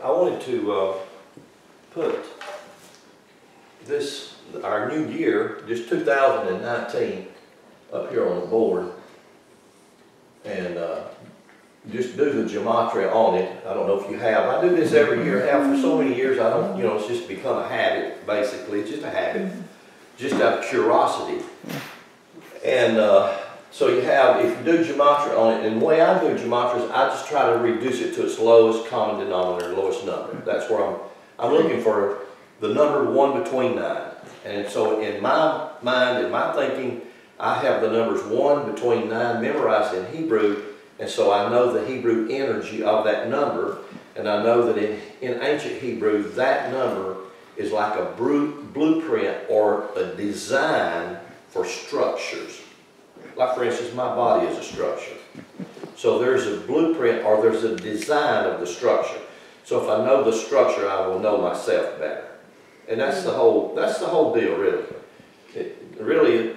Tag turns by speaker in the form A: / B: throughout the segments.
A: I wanted to put this, our new year, just 2019, up here on the board, and just do the gematria on it. I don't know if you have. I do this every year. I have for so many years. I don't, you know, it's just become a habit, basically. It's just a habit, just out of curiosity. And so you have, if you do gematria on it, and the way I do gematria is I just try to reduce it to its lowest common denominator, lowest number. That's where I'm looking for the number 1 between 9. And so in my mind, in my thinking, I have the numbers 1 between 9 memorized in Hebrew, and so I know the Hebrew energy of that number, and I know that in ancient Hebrew, that number is like a blueprint or a design for structures. Like, for instance, my body is a structure. So there's a blueprint or there's a design of the structure. So if I know the structure, I will know myself better. And that's the whole deal, really.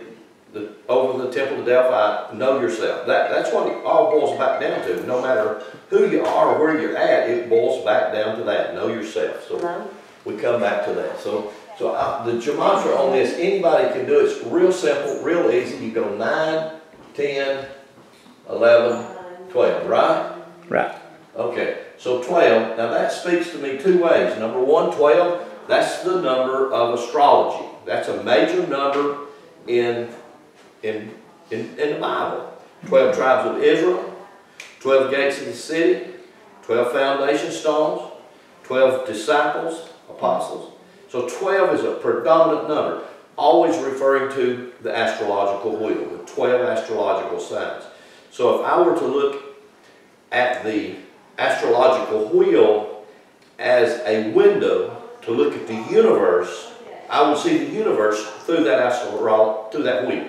A: Over the Temple of Delphi, know yourself. That's what it all boils back down to. No matter who you are or where you're at, it boils back down to that. Know yourself. So we come back to that. So the gematria on this, anybody can do it. It's real simple, real easy. You go 9, 10, 11, 12, right?
B: Right.
A: Okay, so 12. Now that speaks to me two ways. Number one, 12, that's the number of astrology. That's a major number in the Bible. 12 tribes of Israel, 12 gates of the city, 12 foundation stones, 12 disciples, apostles. So 12 is a predominant number, always referring to the astrological wheel, the 12 astrological signs. So if I were to look at the astrological wheel as a window to look at the universe, I would see the universe through that wheel.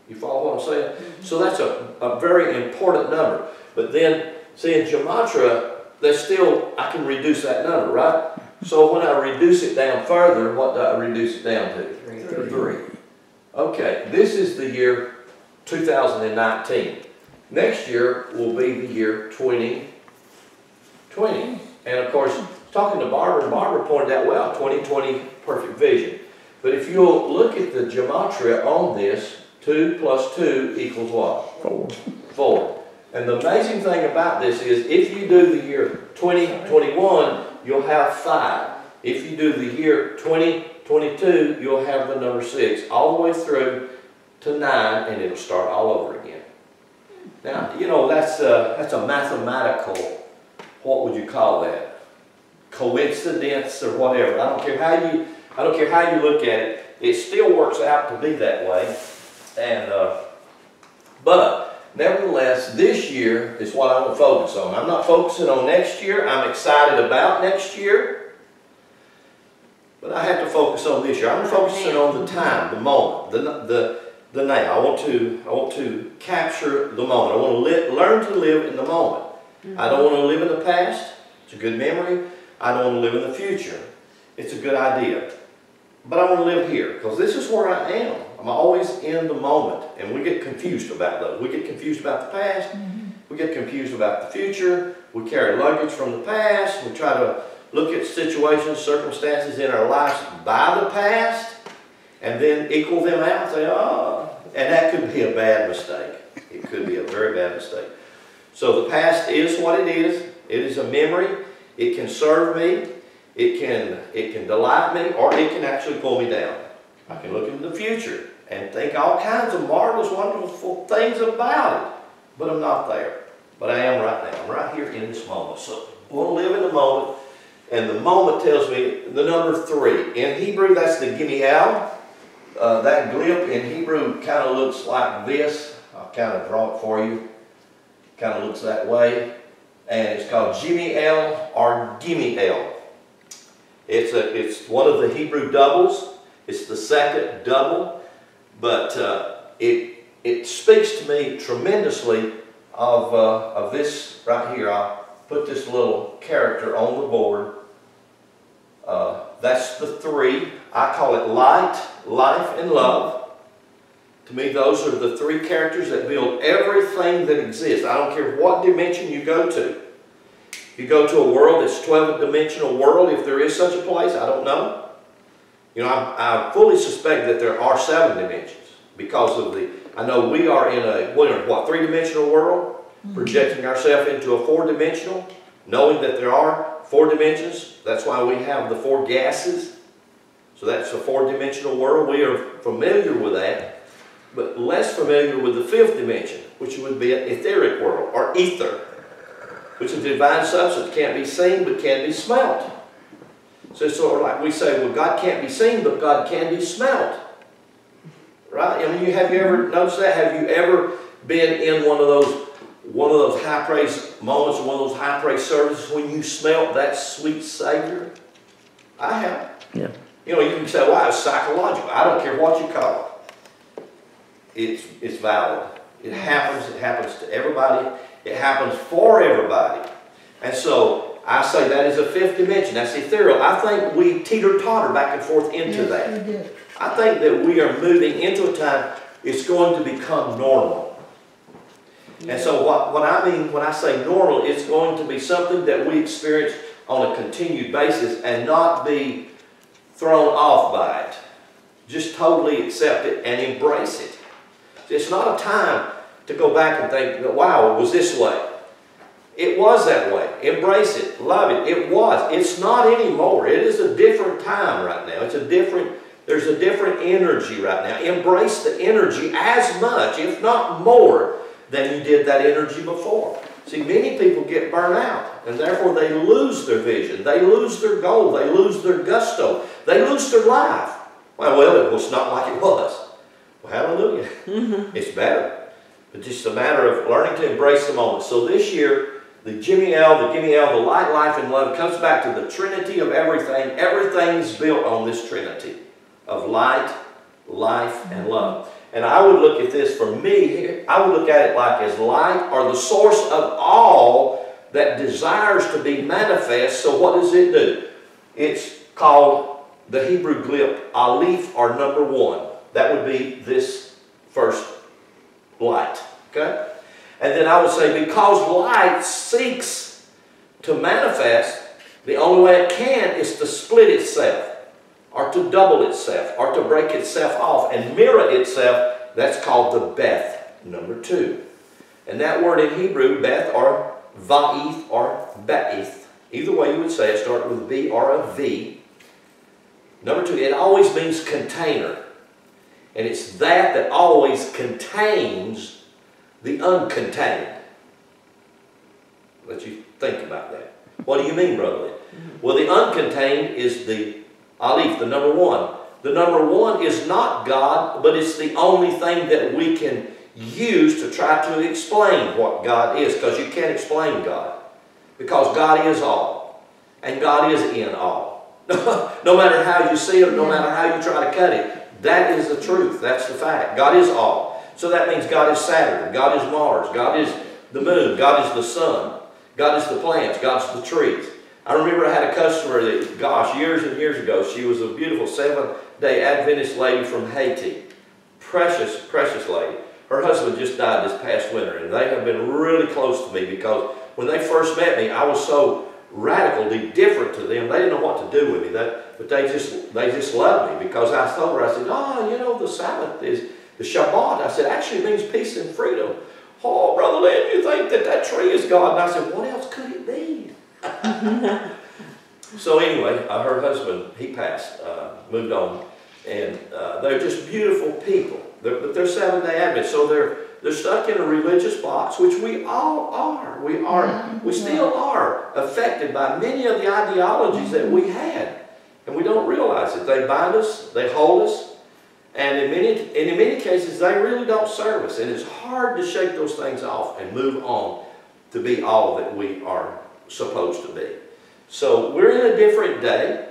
A: You follow what I'm saying? So that's a very important number. But then, see, in gematria, I can reduce that number, right? So when I reduce it down further, what do I reduce it down to? 3. Okay, this is the year 2019. Next year will be the year 2020. And of course, talking to Barbara pointed out, well, 2020, perfect vision. But if you'll look at the gematria on this, 2 plus 2 equals what?
B: 4.
A: 4. And the amazing thing about this is if you do the year 2021, you'll have 5. If you do the year 2022, you'll have the number 6, all the way through to 9, and it'll start all over again. Now, you know, that's a mathematical, what would you call that? Coincidence or whatever. I don't care how you look at it. It still works out to be that way. And but nevertheless, this year is what I want to focus on. I'm not focusing on next year. I'm excited about next year, but I have to focus on this year. I'm focusing on the time, the moment, the now. I want to capture the moment. I want to learn to live in the moment. I don't want to live in the past. It's a good memory. I don't want to live in the future. It's a good idea. But I want to live here, because this is where I am. I'm always in the moment, and we get confused about those. We get confused about the past. We get confused about the future. We carry luggage from the past. We try to look at situations, circumstances in our lives by the past, and then equal them out and say, oh, and that could be a bad mistake. It could be a very bad mistake. So the past is what it is. It is a memory. It can serve me. It can delight me, or it can actually pull me down. I can look into the future and think all kinds of marvelous, wonderful things about it. But I'm not there. But I am right now. I'm right here in this moment. So I want to live in the moment. And the moment tells me the number 3. In Hebrew, that's the Gimiel. That glyph in Hebrew kind of looks like this. I'll kind of draw it for you. Kind of looks that way. And it's called Gimiel or Gimiel. It's one of the Hebrew doubles. It's the second double, but it speaks to me tremendously of this right here. I'll put this little character on the board. That's the 3. I call it light, life, and love. To me, those are the 3 characters that build everything that exists. I don't care what dimension you go to. You go to a world that's 12-dimensional world, if there is such a place, I don't know. You know, I fully suspect that there are 7 dimensions because of I know we are in a, what, 3-dimensional world, projecting ourselves into a 4-dimensional, knowing that there are 4 dimensions. That's why we have the 4 gases. So that's a 4-dimensional world. We are familiar with that, but less familiar with the 5th dimension, which would be an etheric world, or ether, which is a divine substance, can't be seen but can be smelt. So it's sort of like we say, well, God can't be seen, but God can be smelt. Right? I mean, have you ever noticed that? Have you ever been in one of those high praise moments, one of those high praise services when you smelt that sweet Savior? I have.
B: Yeah.
A: You know, you can say, well, it's psychological. I don't care what you call it. It's valid. It happens to everybody. It happens for everybody. And so I say that is a 5th dimension. That's ethereal. I think we teeter-totter back and forth into that. I think that we are moving into a time it's going to become normal. And so what I mean when I say normal, it's going to be something that we experience on a continued basis and not be thrown off by it. Just totally accept it and embrace it. It's not a time to go back and think, wow, it was this way. It was that way. Embrace it. Love it. It was. It's not anymore. It is a different time right now. There's a different energy right now. Embrace the energy as much, if not more, than you did that energy before. See, many people get burnt out, and therefore they lose their vision. They lose their goal. They lose their gusto. They lose their life. Well, it was not like it was. Well, hallelujah. It's better. It's just a matter of learning to embrace the moment. So this year, the Gimme L, the light, life, and love comes back to the Trinity of everything. Everything's built on this Trinity of light, life, and love. And I would look at this, for me, I would look at it like as light or the source of all that desires to be manifest. So what does it do? It's called the Hebrew glyph, aleph, or number 1. That would be this first light. Okay? And then I would say because light seeks to manifest, the only way it can is to split itself, or to double itself, or to break itself off and mirror itself. That's called the Beth, number 2. And that word in Hebrew, Beth, or Va'ith, or Ba'ith, either way you would say it, start with a B or a V. Number 2, it always means container. And it's that always contains the uncontained. Let you think about that. What do you mean, Brother Lynn? Well, the uncontained is the aleph, the number 1. The number 1 is not God, but it's the only thing that we can use to try to explain what God is, because you can't explain God. Because God is all, and God is in all. No matter how you see it, no matter how you try to cut it, that is the truth. That's the fact. God is all. So that means God is Saturn, God is Mars, God is the moon, God is the sun, God is the plants, God is the trees. I remember I had a customer that, gosh, years and years ago, she was a beautiful Seventh-day Adventist lady from Haiti. Precious, precious lady. Her husband just died this past winter, and they have been really close to me because when they first met me, I was so radically different to them. They didn't know what to do with me, but they just loved me because I told her, I said, oh, you know, the Sabbath is the Shabbat. I said, actually it means peace and freedom. Oh, Brother Lynn, you think that tree is God? And I said, what else could it be? So anyway, her husband, he passed, moved on, and they're just beautiful people. But they're Seventh-day Adventists, so they're stuck in a religious box, which we all are. We still are affected by many of the ideologies that we had, and we don't realize it. They bind us, they hold us, and in many cases, they really don't serve us. And it's hard to shake those things off and move on to be all that we are supposed to be. So we're in a different day,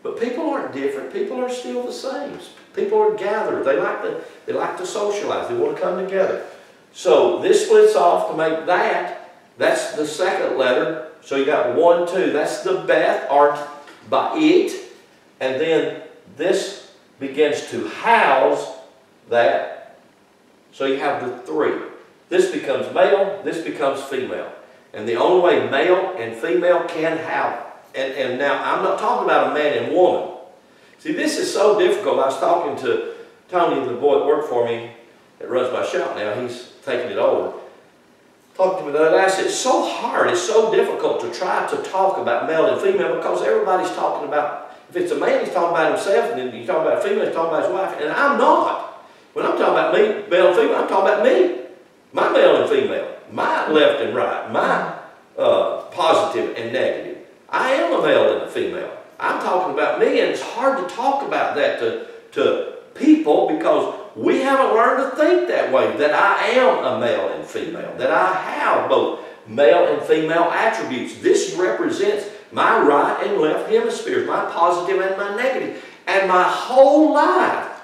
A: but people aren't different. People are still the same. People are gathered. They like to socialize. They want to come together. So this splits off to make that. That's the second letter. So you got 1, 2. That's the Beth, or Ba'it. And then this begins to house that. So you have the 3. This becomes male. This becomes female. And the only way male and female can have, and now I'm not talking about a man and woman. See, this is so difficult. I was talking to Tony, the boy that worked for me, that runs my shop now. He's taking it over. Talked to me the other day. I said, it's so hard, it's so difficult to try to talk about male and female because everybody's talking about, if it's a man, he's talking about himself, and then you talk about a female, he's talking about his wife, and I'm not. When I'm talking about me, male and female, I'm talking about me. My male and female, my left and right, my positive and negative. I am a male and a female. I'm talking about me, and it's hard to talk about that to people because we haven't learned to think that way, that I am a male and female, that I have both male and female attributes. This represents my right and left hemispheres, my positive and my negative. And my whole life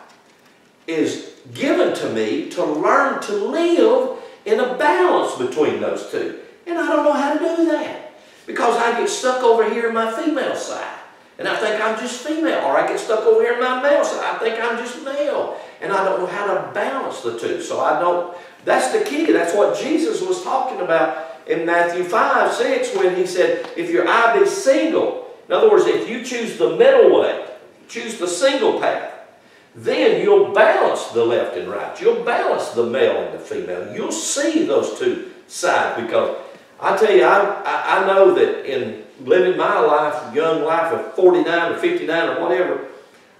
A: is given to me to learn to live in a balance between those two. And I don't know how to do that because I get stuck over here in my female side. And I think I'm just female, or I get stuck over here in my male side. I think I'm just male. And I don't know how to balance the two. So I don't, that's the key. That's what Jesus was talking about in Matthew 5:6 when he said, if your eye be single, in other words, if you choose the middle way, choose the single path, then you'll balance the left and right. You'll balance the male and the female. You'll see those two sides because I tell you, I know that in living my life, young life of 49 or 59 or whatever,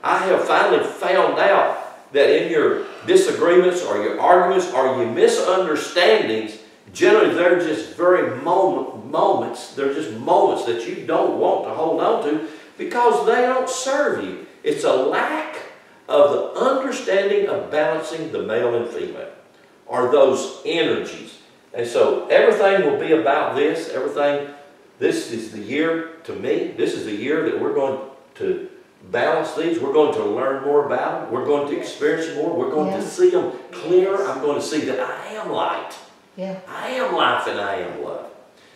A: I have finally found out that in your disagreements or your arguments or your misunderstandings, generally they're just very moments, they're just moments that you don't want to hold on to because they don't serve you. It's a lack of the understanding of balancing the male and female, or those energies. And so everything will be about this. This is the year, to me, this is the year that we're going to balance these. We're going to learn more about them. We're going to experience more. We're going to see them clearer. I'm going to see that I am light. Yeah. I am life and I am love.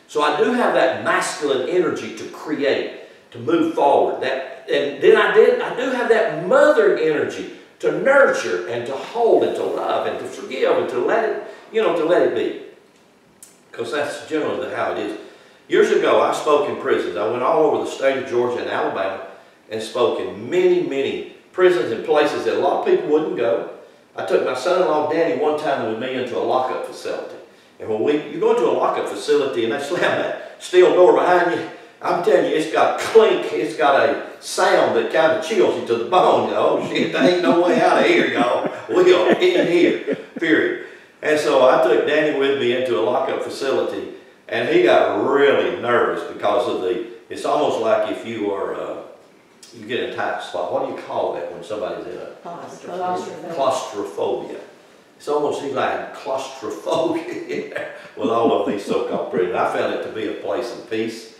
A: So I do have that masculine energy to create, to move forward. And then I do have that mother energy to nurture and to hold and to love and to forgive and to let it, to let it be. Because that's generally how it is. Years ago, I spoke in prisons. I went all over the state of Georgia and Alabama and spoke in many, many prisons and places that a lot of people wouldn't go. I took my son-in-law, Danny, one time with me into a lockup facility. And when you go into a lockup facility and they slam that steel door behind you, I'm telling you, it's got a clink, it's got a sound that kind of chills you to the bone. Oh shit, there ain't no way out of here, y'all. We are in here, period. And so I took Danny with me into a lockup facility, and he got really nervous because of it's almost like if you are, you get in a tight spot. What do you call that when somebody's in a claustrophobia? It's almost like claustrophobia with all of these so-called prisons. I found it to be a place of peace,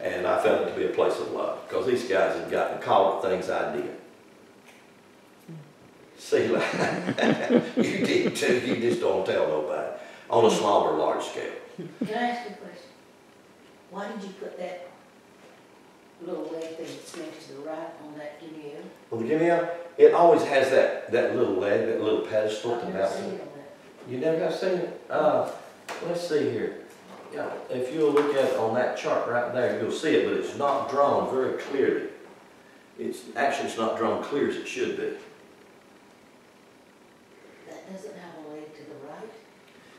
A: and I found it to be a place of love because these guys had gotten caught at things I did. See, like, you did too, you just don't tell nobody. On a small or large scale.
B: Can I ask you a question? Why did you put that little leg thing that's next to the right on that guinea?
A: Well, the guinea, it always has that little leg, that little pedestal to mount. You never have seen it? Let's see here. Yeah, if you'll look at it on that chart right there, you'll see it, but it's not drawn very clearly. It's not drawn clear as it should be.
B: That doesn't have a leg to the right?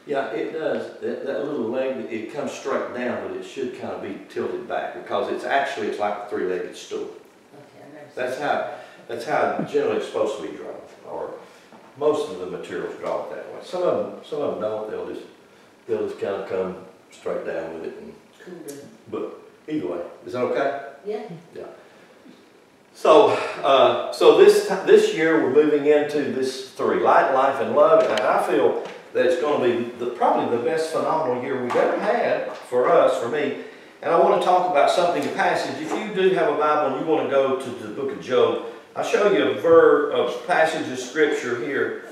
A: Yeah, it does. That little leg, it comes straight down, but it should kind of be tilted back because it's like a three-legged stool.
B: Okay,
A: That's how generally it's supposed to be drawn, or most of the materials draw it that way. Some of them don't. They'll just kind of come straight down with it. But either way, is that okay?
B: Yeah.
A: Yeah. So this year we're moving into this 3, light, life, and love, and I feel that it's going to be probably the best phenomenal year we've ever had for us, for me. And I want to talk about something, a passage. If you do have a Bible and you want to go to the book of Job, I'll show you a passage of scripture here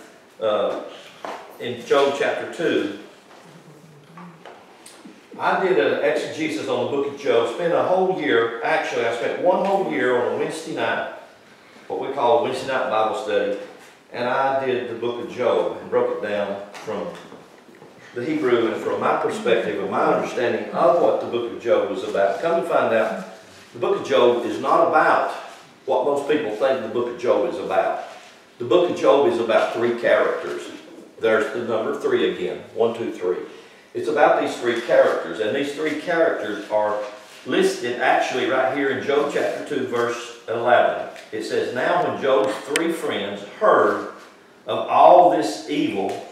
A: in Job chapter 2. I did an exegesis on the book of Job, spent a whole year, actually I spent one whole year on a Wednesday night, what we call a Wednesday night Bible study, and I did the book of Job and broke it down from the Hebrew and from my perspective and my understanding of what the book of Job was about, come to find out, the book of Job is not about what most people think the book of Job is about. The book of Job is about three characters. There's the number 3 again. 1, 2, 3. It's about these three characters, and these three characters are listed actually right here in Job chapter 2, verse 11. It says, "Now when Job's 3 friends heard of all this evil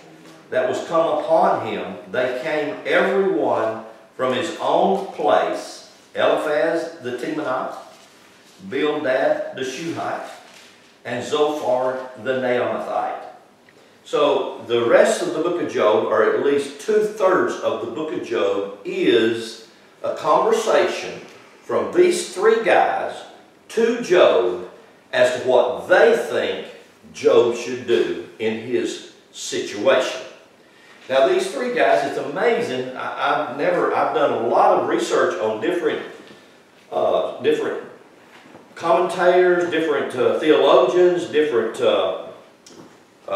A: that was come upon him, they came every one from his own place, Eliphaz the Temanite, Bildad the Shuhite, and Zophar the Naamathite." So the rest of the book of Job, or at least 2/3 of the book of Job, is a conversation from these three guys to Job as to what they think Job should do in his situation. Now these three guys, it's amazing. I've done a lot of research on different commentators, different theologians, different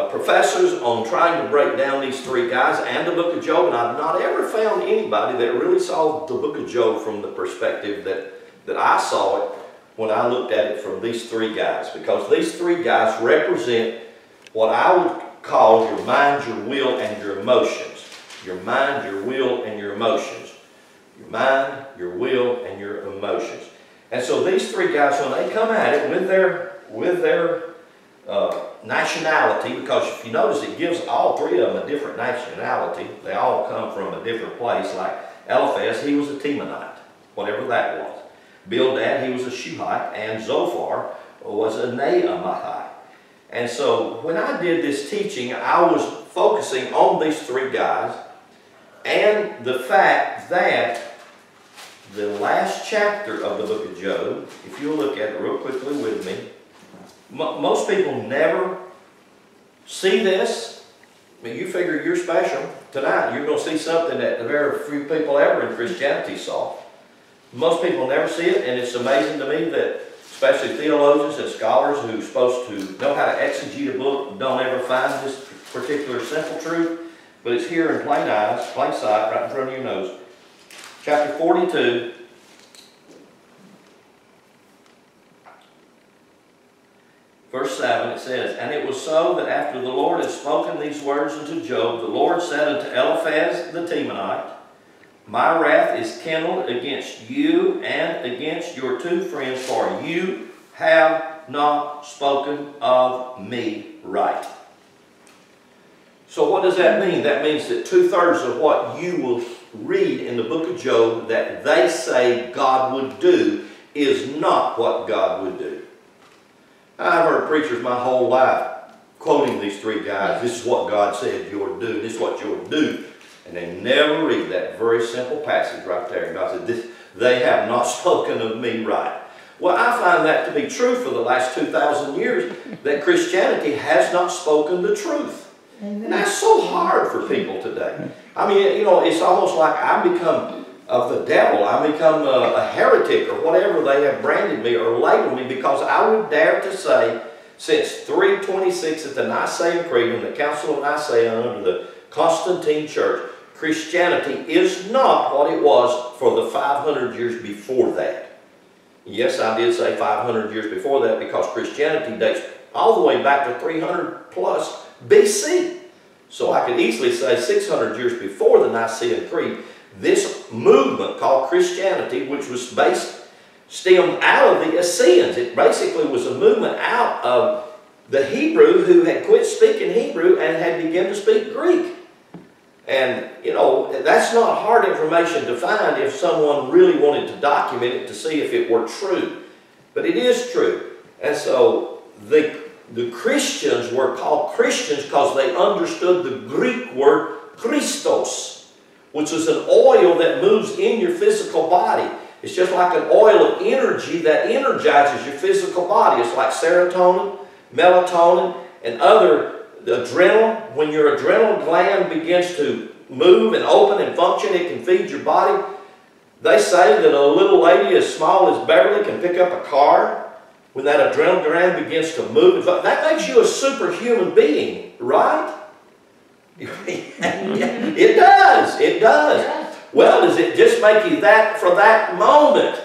A: professors on trying to break down these three guys and the book of Job, and I've not ever found anybody that really saw the book of Job from the perspective that I saw it when I looked at it from these three guys, because these three guys represent what I would call your mind, your will, and your emotions. Your mind, your will, and your emotions. Your mind, your will, and your emotions. And so these three guys, when they come at it with their nationality, because if you notice it gives all three of them a different nationality. They all come from a different place. Like Eliphaz, he was a Temanite, whatever that was. Bildad, he was a Shuhite, and Zophar was a Naamathite. And so when I did this teaching, I was focusing on these three guys and the fact that the last chapter of the book of Job, if you'll look at it real quickly with me, most people never see this. I mean, you figure you're special. Tonight you're going to see something that very few people ever in Christianity saw. Most people never see it, and it's amazing to me that especially theologians and scholars who are supposed to know how to exegete a book don't ever find this particular simple truth. But it's here in plain sight, right in front of your nose. Chapter 42. Verse 7, it says, "And it was so that after the Lord had spoken these words unto Job, the Lord said unto Eliphaz the Temanite, My wrath is kindled against you and against your 2 friends, for you have not spoken of me right." So what does that mean? That means that 2/3 of what you will read in the book of Job that they say God would do is not what God would do. I've heard preachers my whole life quoting these three guys. This is what God said you ought to do. This is what you ought to do. And they never read that very simple passage right there. And God said, they have not spoken of me right. Well, I find that to be true for the last 2,000 years, that Christianity has not spoken the truth. And that's so hard for people today. I mean, you know, it's almost like I become of the devil. I become a heretic or whatever they have branded me or labeled me, because I would dare to say, since 326 at the Nicene Creed and the Council of Nicaea under the Constantine Church, Christianity is not what it was for the 500 years before that. Yes, I did say 500 years before that, because Christianity dates all the way back to 300 plus BC. So I could easily say 600 years before the Nicene Creed, this movement called Christianity, which was stemmed out of the Essenes. It basically was a movement out of the Hebrew who had quit speaking Hebrew and had begun to speak Greek. And, you know, that's not hard information to find if someone really wanted to document it to see if it were true. But it is true. And so the Christians were called Christians because they understood the Greek word Christos, which is an oil that moves in your physical body. It's just like an oil of energy that energizes your physical body. It's like serotonin, melatonin, and other adrenaline. When your adrenal gland begins to move and open and function, it can feed your body. They say that a little lady as small as Beverly can pick up a car when that adrenal gland begins to move. That makes you a superhuman being, right? It does. It does.
B: Yeah.
A: Well, does it just make you that for that moment?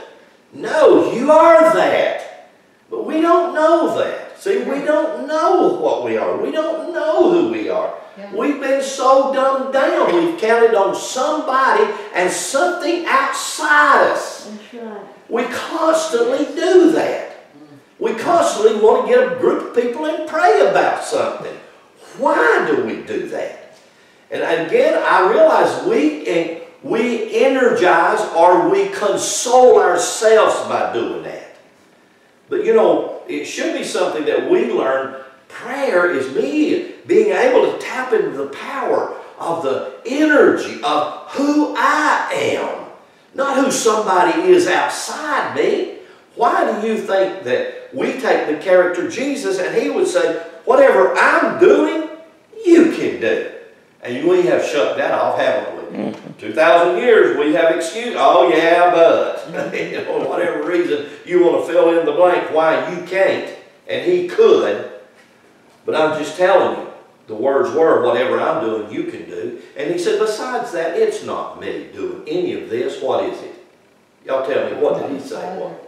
A: No, you are that. But we don't know that. See, we don't know what we are. We don't know who we are.
B: Yeah.
A: We've been so dumbed down. We've counted on somebody and something outside us.
B: That's right.
A: We constantly do that. We constantly want to get a group of people and pray about something. Why do we do that? And again, I realize we energize or we console ourselves by doing that. But you know, it should be something that we learn. Prayer is me being able to tap into the power of the energy of who I am, not who somebody is outside me. Why do you think that we take the character Jesus and he would say, whatever I'm doing, you can do? And we have shut that off, haven't we? 2,000 years we have excused, oh yeah, but, you know, whatever reason you want to fill in the blank why you can't, and he could. But I'm just telling you, the words were, whatever I'm doing, you can do. And he said, besides that, it's not me doing any of this. What is it? Y'all tell me, what did he say? What?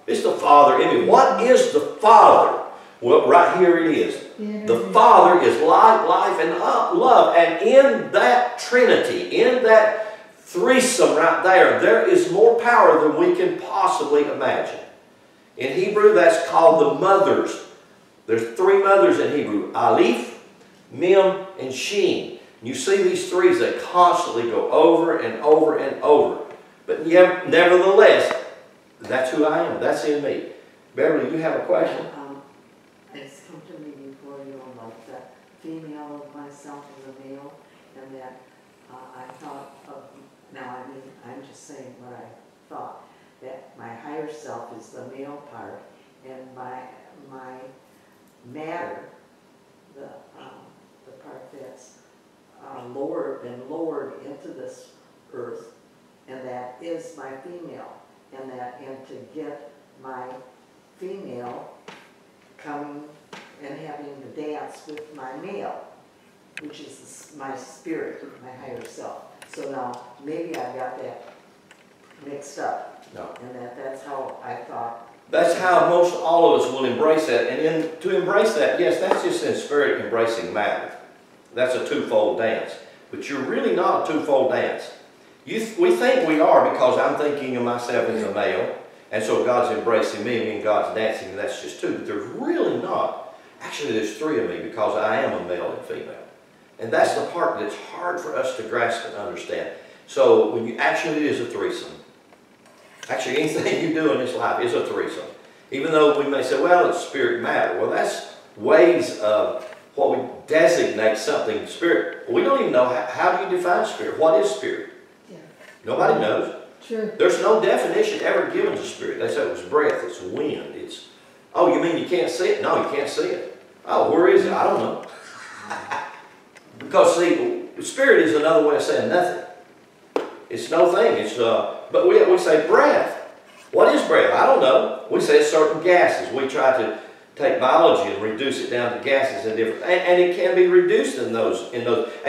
A: It's the Father in me. What is the Father? Well, right here it is. The Father is light, life, and love. And in that Trinity, in that threesome right there, there is more power than we can possibly imagine. In Hebrew, that's called the mothers. There's three mothers in Hebrew. Aleph, Mem, and Shin. You see these threes, they constantly go over and over and over. But nevertheless, that's who I am. That's in me. Beverly, you have a question?
C: It's come to me before, you know, like the female of myself and the male, and that I thought of, now I mean, I'm just saying what I thought, that my higher self is the male part, and my matter, the part that's lowered into this earth, and that is my female, and to get my female coming and having the dance with my male, which is my spirit, my higher self. So now maybe I got that mixed up,
A: No.
C: and that's how I thought.
A: That's how most all of us will embrace that. And to embrace that, yes, that's just in spirit embracing matter. That's a twofold dance. But you're really not a twofold dance. We think we are because I'm thinking of myself as a male, and so God's embracing me and God's dancing, and that's just two. But there's really not. Actually, there's three of me because I am a male and female. And that's the part that's hard for us to grasp and understand. So when you actually, it is a threesome. Actually, anything you do in this life is a threesome. Even though we may say, well, it's spirit matter. Well, that's ways of what we designate something spirit. We don't even know how do you define spirit. What is spirit?
B: Yeah.
A: Nobody knows.
B: True.
A: There's no definition ever given to spirit. They say it was breath, it's wind, it's, oh, you mean you can't see it? No, you can't see it. Oh, where is it? I don't know. Because, see, spirit is another way of saying nothing. It's no thing. It's, but we say breath. What is breath? I don't know. We say it's certain gases. We try to take biology and reduce it down to gases and different, and it can be reduced in those. And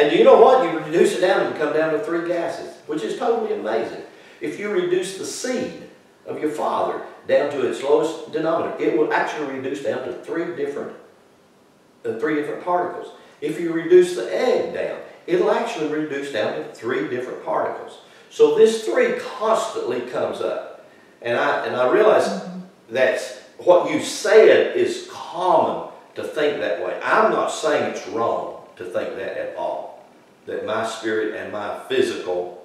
A: do you know what? You reduce it down and come down to 3 gases, which is totally amazing. If you reduce the seed of your father down to its lowest denominator, it will actually reduce down to 3 different particles. If you reduce the egg down, it'll actually reduce down to 3 different particles. So this 3 constantly comes up. And I realize that's what you said is common to think that way. I'm not saying it's wrong to think that at all. That my spirit and my physical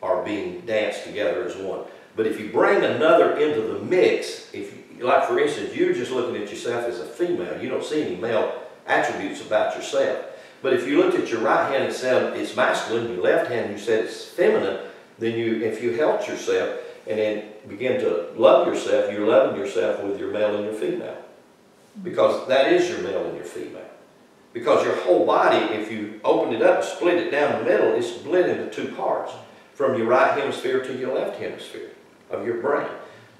A: are being danced together as one. But if you bring another into the mix, like for instance, you're just looking at yourself as a female. You don't see any male attributes about yourself. But if you looked at your right hand and said it's masculine, your left hand you said it's feminine, then if you helped yourself and then begin to love yourself, you're loving yourself with your male and your female. Because that is your male and your female. Because your whole body, if you opened it up and split it down the middle, it's split into 2 parts. From your right hemisphere to your left hemisphere of your brain.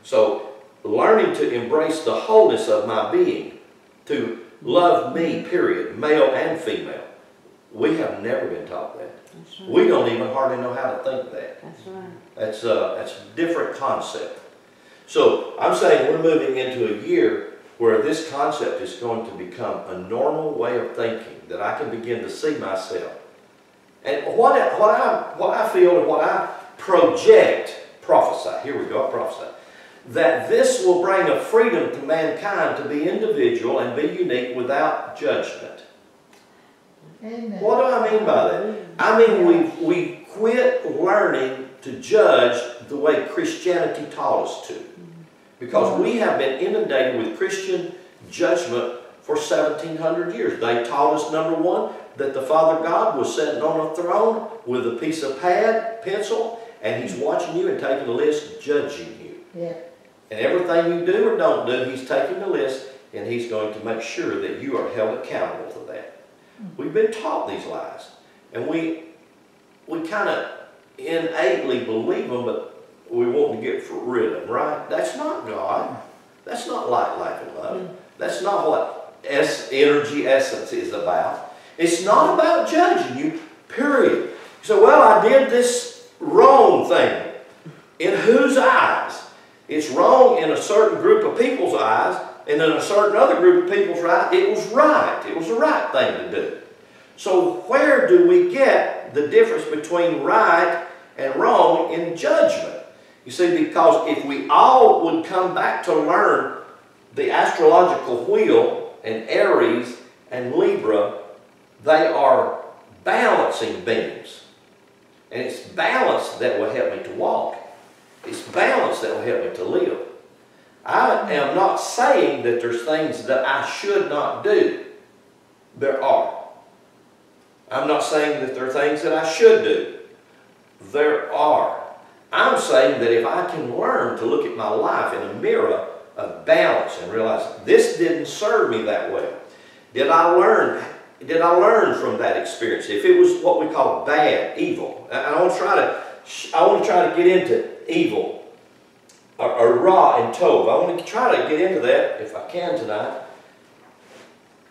A: So learning to embrace the wholeness of my being, to love me, period, male and female. We have never been taught that.
D: That's right.
A: We don't even hardly know how to think that.
D: That's right.
A: That's a different concept. So I'm saying we're moving into a year where this concept is going to become a normal way of thinking, that I can begin to see myself. And what I feel and what I project, prophesy, here we go, I prophesy, that this will bring a freedom to mankind to be individual and be unique without judgment.
E: Amen.
A: What do I mean by that? I mean we quit learning to judge the way Christianity taught us to. Because we have been inundated with Christian judgment for 1,700 years. They taught us, number one, that the Father God was sitting on a throne with a piece of pencil, and He's watching you and taking a list, judging you.
E: Yeah.
A: And everything you do or don't do, He's taking the list, and He's going to make sure that you are held accountable to that. We've been taught these lies, and we kind of innately believe them, but we want to get rid of them, right? That's not God. That's not light, life, and love. That's not what energy essence is about. It's not about judging you, period. So, well, I did this wrong thing. In whose eyes? It's wrong in a certain group of people's eyes, and in a certain other group of people's eyes, it was right. It was the right thing to do. So where do we get the difference between right and wrong in judgment? You see, because if we all would come back to learn the astrological wheel and Aries and Libra, they are balancing beings. And it's balance that will help me to walk. It's balance that will help me to live. I am not saying that there's things that I should not do. There are. I'm not saying that there are things that I should do. There are. I'm saying that if I can learn to look at my life in a mirror of balance and realize this didn't serve me that well. Did I learn from that experience? If it was what we call bad, evil. I want to try to get into evil or Ra and Tov. I want to try to get into that if I can tonight.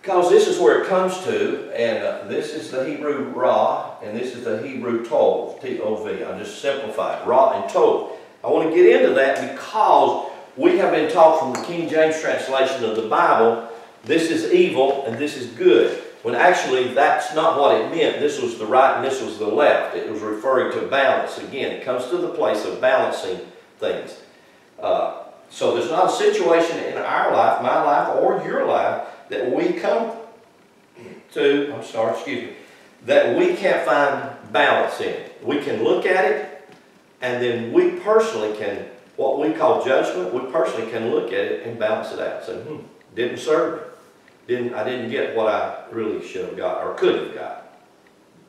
A: Because this is where it comes to, and this is the Hebrew Ra, and this is the Hebrew Tov, T-O-V. I just simplified, Ra and Tov. I want to get into that because we have been taught from the King James translation of the Bible, this is evil and this is good. When actually that's not what it meant. This was the right and this was the left. It was referring to balance. Again, it comes to the place of balancing things. So there's not a situation in our life, my life, or your life, that we come to, that we can't find balance in. We can look at it, and then we personally can, what we call judgment, we personally can look at it and balance it out. Say, didn't serve me. I didn't get what I really should have got or could have got.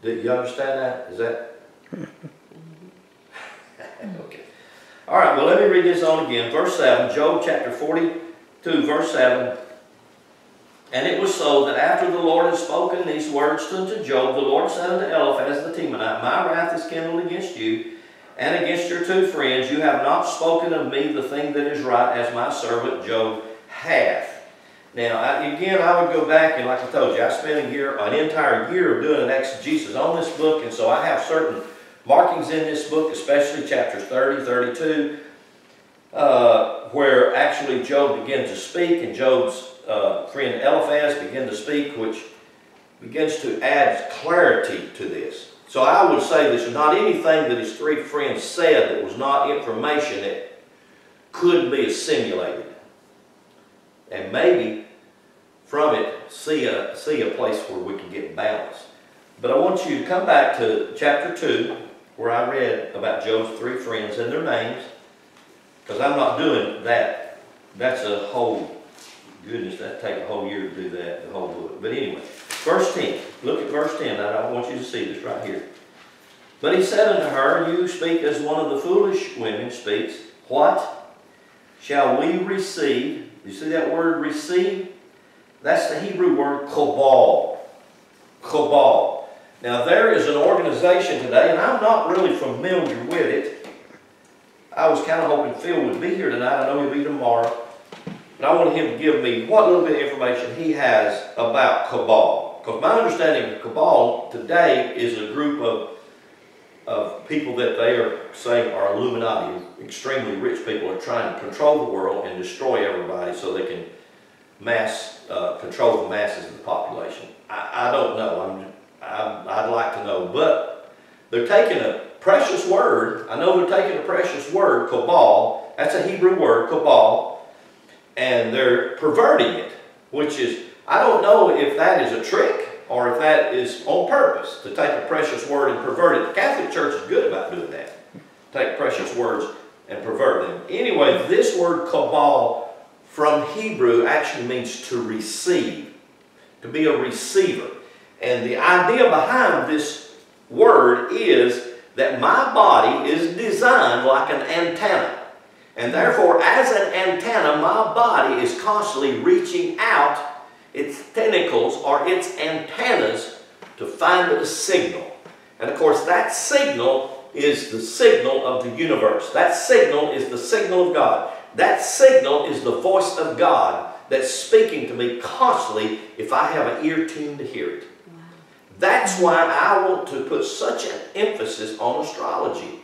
A: Do you understand that? Is that? Okay. All right, well, let me read this on again. Verse 7, Job chapter 42, verse 7. And it was so that after the Lord had spoken these words unto Job, the Lord said unto Eliphaz the Temanite, my wrath is kindled against you, and against your two friends. You have not spoken of me the thing that is right, as my servant Job hath. Now, again, I would go back, and like I told you, I spent an entire year of doing an exegesis on this book, and so I have certain markings in this book, especially chapters 30, 32, where actually Job began to speak, and Job's friend Eliphaz began to speak, which begins to add clarity to this. So I would say this is not anything that his three friends said that was not information that could be assimilated. And maybe from it see a place where we can get balance. But I want you to come back to chapter 2, where I read about Job's three friends and their names, because I'm not doing that. That's a whole, goodness, that'd take a whole year to do that, the whole book. But anyway, verse 10. Look at verse 10. I want you to see this right here. But he said unto her, you speak as one of the foolish women speaks. What shall we receive? You see that word receive? That's the Hebrew word cabal. Cabal. Now there is an organization today, and I'm not really familiar with it. I was kind of hoping Phil would be here tonight. I know he'll be tomorrow. And I wanted him to give me what little bit of information he has about cabal. Because my understanding of cabal today is a group of people that they are saying are Illuminati, extremely rich people are trying to control the world and destroy everybody so they can control the masses of the population. I don't know. I'd like to know, but they're taking a precious word. I know they're taking a precious word, cabal. That's a Hebrew word, cabal, and they're perverting it, which is, I don't know if that is a trick or if that is on purpose, to take a precious word and pervert it. The Catholic Church is good about doing that. Take precious words and pervert them. Anyway, this word cabal from Hebrew actually means to receive, to be a receiver. And the idea behind this word is that my body is designed like an antenna. And therefore, as an antenna, my body is constantly reaching out its tentacles or its antennas to find a signal. And of course, that signal is the signal of the universe. That signal is the signal of God. That signal is the voice of God that's speaking to me constantly if I have an ear tuned to hear it. Wow. That's why I want to put such an emphasis on astrology.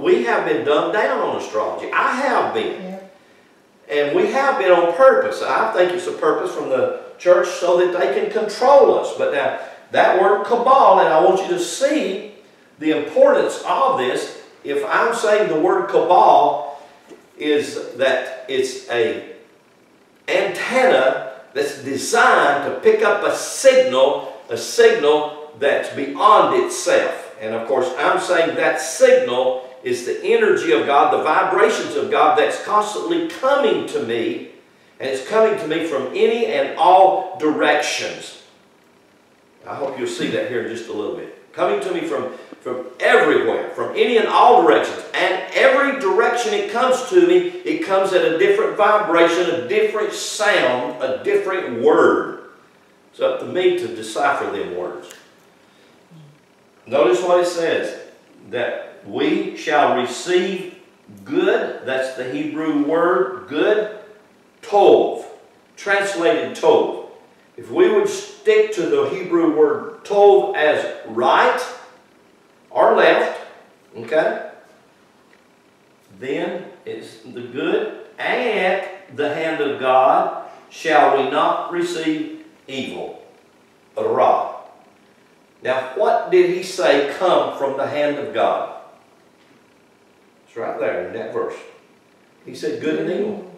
A: We have been dumbed down on astrology. I have been. Yeah. And we have been on purpose. I think it's a purpose from the church so that they can control us. But now, that word cabal, and I want you to see the importance of this. If I'm saying the word cabal is that it's an antenna that's designed to pick up a signal that's beyond itself. And of course, I'm saying that signal is the energy of God, the vibrations of God that's constantly coming to me, and it's coming to me from any and all directions. I hope you'll see that here in just a little bit. Coming to me from everywhere, from any and all directions. And every direction it comes to me, it comes at a different vibration, a different sound, a different word. It's up to me to decipher them words. Notice what it says, that we shall receive good, that's the Hebrew word, good, tov, translated tov. If we would stick to the Hebrew word tov as right or left, okay, then it's the good at the hand of God shall we not receive evil, ra. Now, what did he say come from the hand of God? It's right there in that verse. He said good and evil.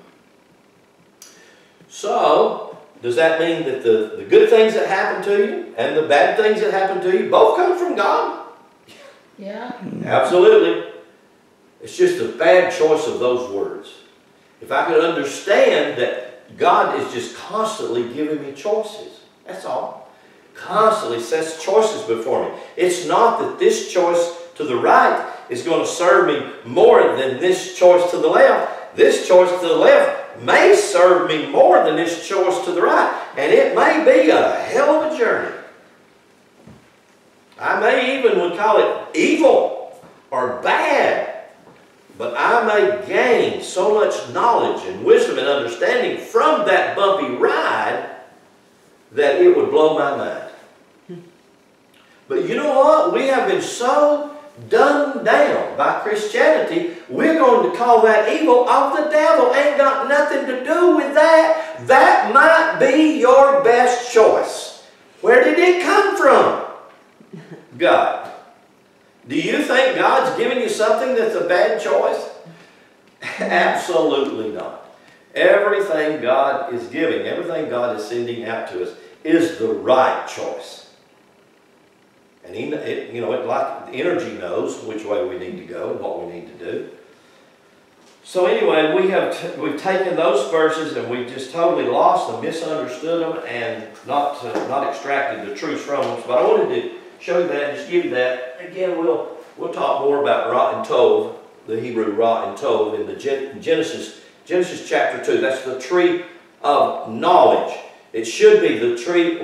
A: So, does that mean that the good things that happen to you and the bad things that happen to you both come from God?
E: Yeah.
A: Absolutely. It's just a bad choice of those words. If I could understand that God is just constantly giving me choices, that's all. Constantly sets choices before me. It's not that this choice to the right is going to serve me more than this choice to the left. This choice to the left may serve me more than this choice to the right. And it may be a hell of a journey. I may even would call it evil or bad. But I may gain so much knowledge and wisdom and understanding from that bumpy ride that it would blow my mind. But you know what? We have been so dumbed down by Christianity, we're going to call that evil of the devil. Ain't got nothing to do with that. That might be your best choice. Where did it come from? God. Do you think God's giving you something that's a bad choice? Absolutely not. Everything God is giving, everything God is sending out to us is the right choice. And like the energy knows which way we need to go and what we need to do. So anyway, we've taken those verses and we've just totally lost them, misunderstood them, and not extracted the truth from them. But I wanted to show you that and just give you that. Again, we'll talk more about Ra and Tov, the Hebrew Ra and Tov, in the Genesis chapter 2. That's the tree of knowledge. It should be the tree.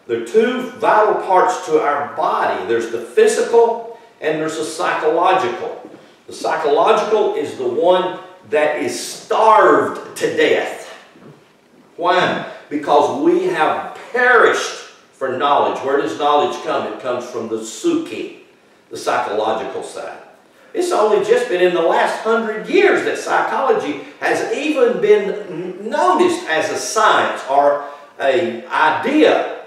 A: There are two vital parts to our body. There's the physical and there's the psychological. The psychological is the one that is starved to death. Why? Because we have perished for knowledge. Where does knowledge come? It comes from the psyche, the psychological side. It's only just been in the last 100 years that psychology has even been noticed as a science or an idea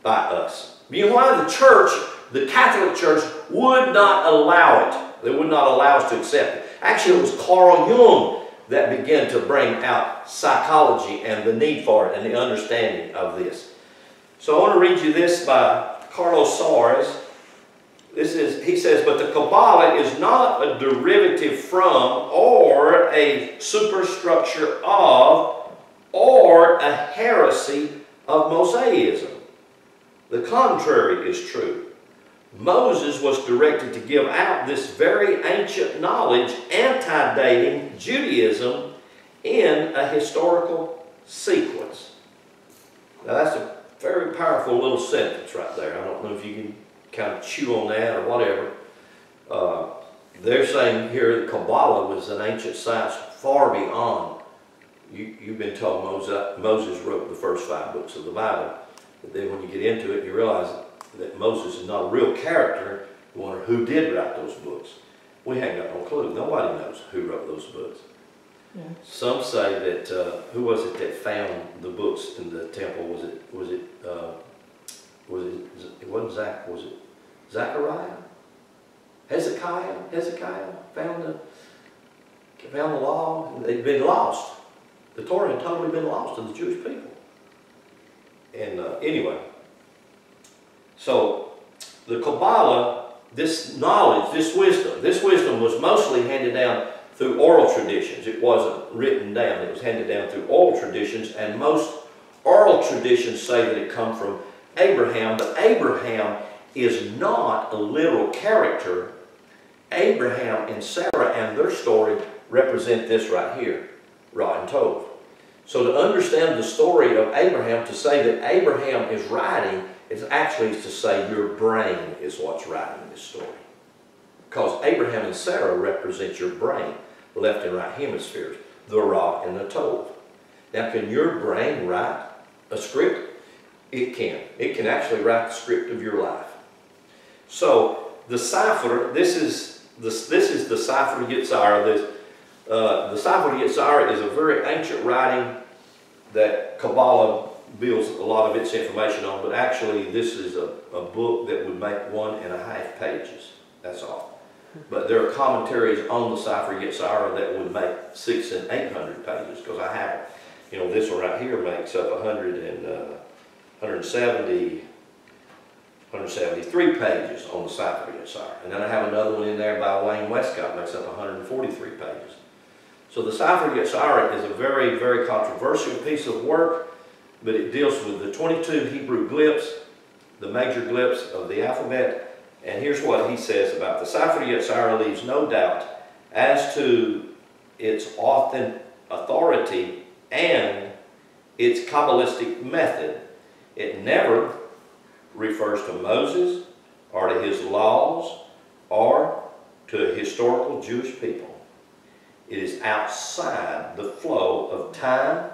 A: by us. You know why the church, the Catholic Church, would not allow it? They would not allow us to accept it. Actually, it was Carl Jung that began to bring out psychology and the need for it and the understanding of this. So I want to read you this by Carlos Soares. He says, but the Kabbalah is not a derivative from or a superstructure of or a heresy of Mosaism. The contrary is true. Moses was directed to give out this very ancient knowledge, antedating Judaism, in a historical sequence. Now that's a very powerful little sentence right there. I don't know if you can kind of chew on that or whatever. They're saying here that Kabbalah was an ancient science far beyond. You've been told Moses wrote the first 5 books of the Bible. But then when you get into it, you realize that Moses is not a real character. You wonder who did write those books. We haven't got no clue. Nobody knows who wrote those books.
E: Yeah.
A: Some say that, who was it that found the books in the temple? It wasn't Zach, was it Zechariah? Hezekiah found the law. They'd been lost. The Torah had totally been lost to the Jewish people. And anyway, so the Kabbalah, this knowledge, this wisdom was mostly handed down through oral traditions. It wasn't written down. It was handed down through oral traditions, and most oral traditions say that it comes from Abraham, but Abraham is not a literal character. Abraham and Sarah and their story represent this right here, Ra and Tov. So to understand the story of Abraham, to say that Abraham is writing, is actually to say your brain is what's writing this story. Because Abraham and Sarah represent your brain, the left and right hemispheres, the Ra and the Tov. Now, can your brain write a script? It can. It can actually write the script of your life. So the Sefer, this is the Sefer Yetzirah. The Sefer Yetzirah is a very ancient writing that Kabbalah builds a lot of its information on, but actually this is a book that would make 1.5 pages. That's all. But there are commentaries on the Sefer Yetzirah that would make 600 and 800 pages, because I have it. You know, this one right here makes up 173 pages on the Sefer Yetzirah. And then I have another one in there by Wayne Westcott, makes up 143 pages. So the Sefer Yetzirah is a very, very controversial piece of work, but it deals with the 22 Hebrew glyphs, the major glyphs of the alphabet. And here's what he says about the Sefer Yetzirah: leaves no doubt as to its authority and its Kabbalistic method. It never refers to Moses or to his laws or to a historical Jewish people. It is outside the flow of time.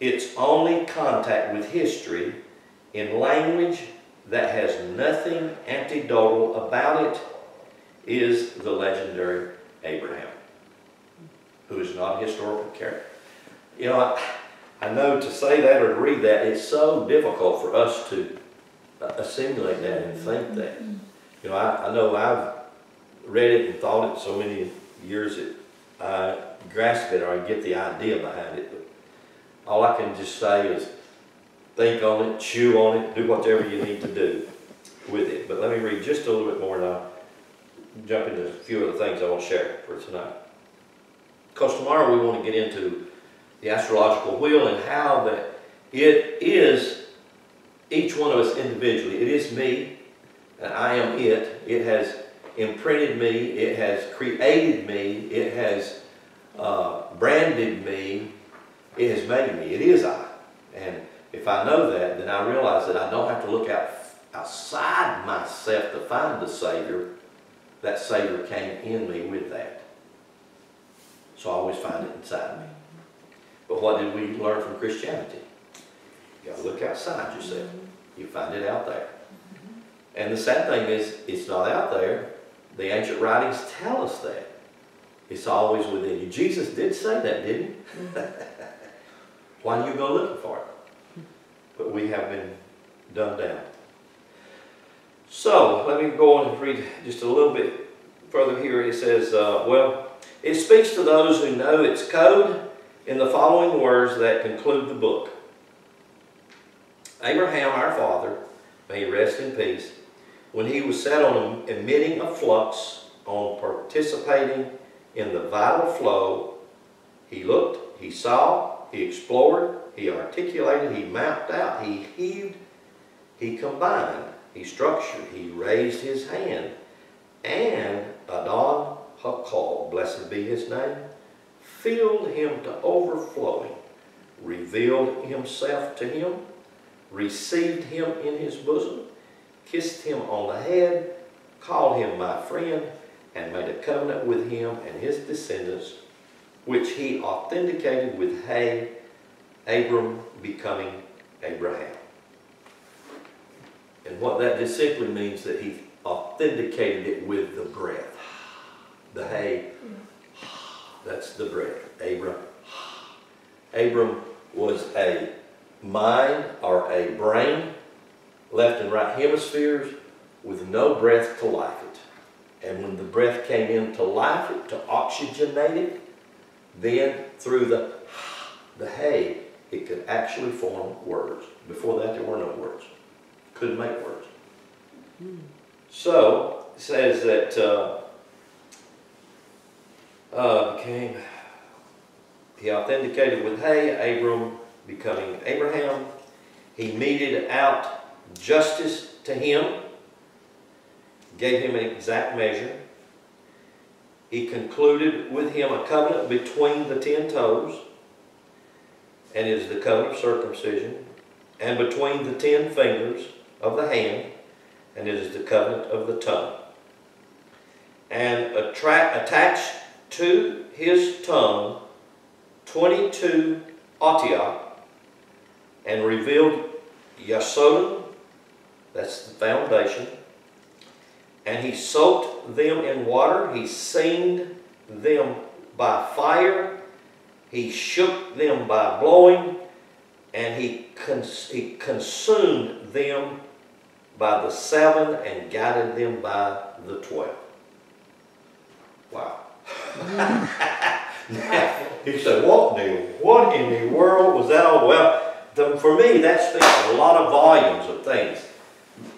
A: Its only contact with history in language that has nothing anecdotal about it is the legendary Abraham, who is not a historical character. You know, I know to say that or to read that, it's so difficult for us to assimilate that and think that. You know, I know I've read it and thought it so many years that I grasp it or I get the idea behind it. But all I can just say is think on it, chew on it, do whatever you need to do with it. But let me read just a little bit more and I'll jump into a few other things I want to share for tonight. Because tomorrow we want to get into the astrological wheel and how that it is each one of us individually. It is me and I am it. It has imprinted me. It has created me. It has branded me. It has made me. It is I. And if I know that, then I realize that I don't have to look outside myself to find the Savior. That Savior came in me with that. So I always find it inside me. But what did we learn from Christianity? You gotta look outside yourself. You find it out there. And the sad thing is, it's not out there. The ancient writings tell us that. It's always within you. Jesus did say that, didn't he? Why do you go looking for it? But we have been dumbed down. So, let me go on and read just a little bit further here. It says, well, it speaks to those who know its code in the following words that conclude the book. Abraham, our father, may he rest in peace, when he was set on emitting a flux, on participating in the vital flow, he looked, he saw, he explored, he articulated, he mapped out, he heaved, he combined, he structured, he raised his hand, and Adon Hakal, blessed be his name, filled him to overflowing, revealed himself to him, received him in his bosom, kissed him on the head, called him my friend, and made a covenant with him and his descendants, which he authenticated with Hay, Abram becoming Abraham. And what that just simply means that he authenticated it with the breath. The Hay, that's the breath. Abram was a mind or a brain, left and right hemispheres, with no breath to life it. And when the breath came in to life it, to oxygenate it, then through the hay, it could actually form words. Before that, there were no words. Couldn't make words. So, it says that he authenticated with hay, Abram becoming Abraham. He meted out justice to him, gave him an exact measure. He concluded with him a covenant between the 10 toes, and it is the covenant of circumcision, and between the 10 fingers of the hand, and it is the covenant of the tongue. And attached to his tongue 22 Otiyah, and revealed Yasodin, that's the foundation. And he soaked them in water, he singed them by fire, he shook them by blowing, and he consumed them by the 7 and guided them by the 12. Wow. He said, what in the world was that all? Well, for me, that speaks a lot of volumes of things.